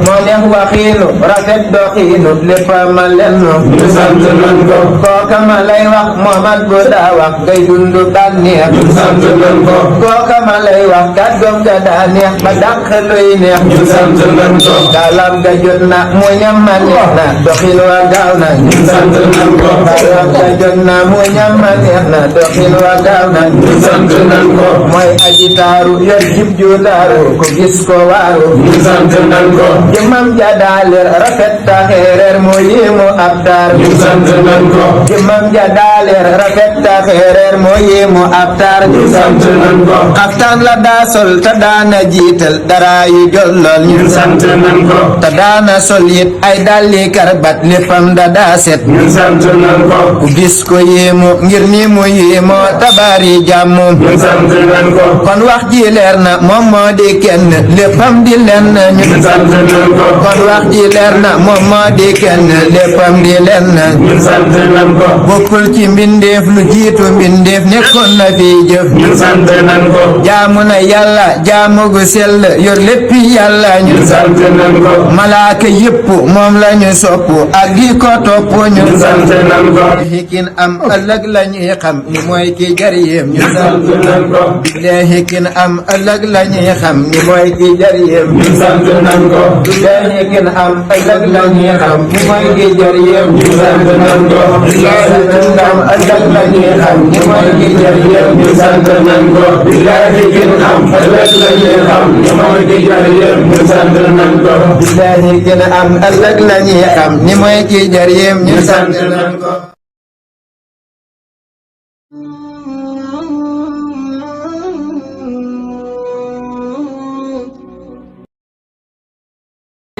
moo neex waxiinu rafet doxiinu lépp ma lenn ñu sant nan ko kooka ma lay wax Muhammad bu daa wax ngay dund bànneex ñu sant nan ko kooka ma lay wax kàddoom ga daa neex ba dàq luy neex ñu sant nan ko kalam ga jot na mu ñam ma neex na doxin wa gaaw na ñu sant nan ko kalam ga jot na mu ñam ma neex na doxin wa gaaw na ñu sant nan ko mooy aji taaru yor jib ju daaru ko gis ko waaru ñu sant nan ko jëmmam ja daaleer rafet ta xeereer mu yéemu ab taar ñu sant nan ko jëmmam ja daaleer rafet ta xeereer mu yéemu ab taar ñu sant nan ko xaftaan la daa sol te daana jiital dara yu jollool ñu sant nan ko te daana sol it ay dalli karbat léppam da daa set ñu sant nan ko ku gis ko yéemu ngir ni mu yéemoo tabaari jàmm ñu sant nan ko kon wax ji leer na moom moo di kenn léppam di lenn ñu sant nan ko kon wax ji leer na moom moo di kenn léppam di lenn ñu sant nan ko bokkul ci mbindeef lu jiitu mbindeef nekkoon na fi jëf ñu sant nan ko jaamu na yàlla jaamu gu sell yor léppi yàlla ñu sant nan ko malaaka yëpp moom la ñu sopp ak di ko topp ñu sant nan ko hikin am ëllëg la ñuy xam ni mooy ki jar yéem ñu sant nan ko billahi kin am ëllëg la ñuy xam ni mooy ki jar yéem ñu sant nan ko billahi kin am ëllëg la ñuy xam ni mooy ki jar yéem ñu sant nan ko billahi kin am ëllëg la ñuy xam ni mooy ki jar yéem ñu sant nan ko billahi kin am ëllëg la ñuy xam ni mooy ki jar yéem ñu sant nan ko billahi kin am ëllëg la ñuy xam ni mooy ki jar yéem ñu sant nan ko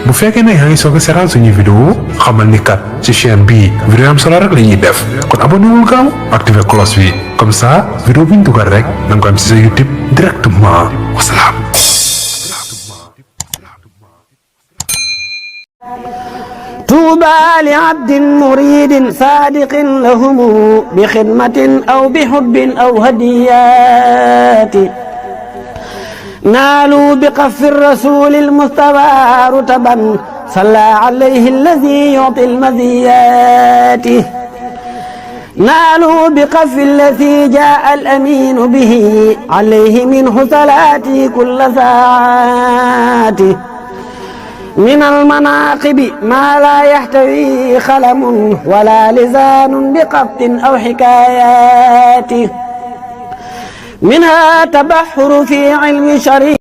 bu fekkee ne yaa ngi soog a seetaan suñu vidéo xamal ni kat ci chaîne bii vidéo am solo rek la ñuy def kon abonné wul gaaw activé cloche bi comme ça vidéo bi ñu dugal rek da nga ko am ci sa YouTube directement wasalaam. طوبى لعبد مريد صادق لهم بخدمة أو بحب أو هديات نالوا بقف الرسول المصطفى رتبا صلى عليه الذي يعطي المزيات نالوا بقف الذي جاء الأمين به عليه منه صلاتي كل ساعات من المناقب ما لا يحتوي خلم ولا لسان بقبط أو حكايات منها تبحر في علم شريع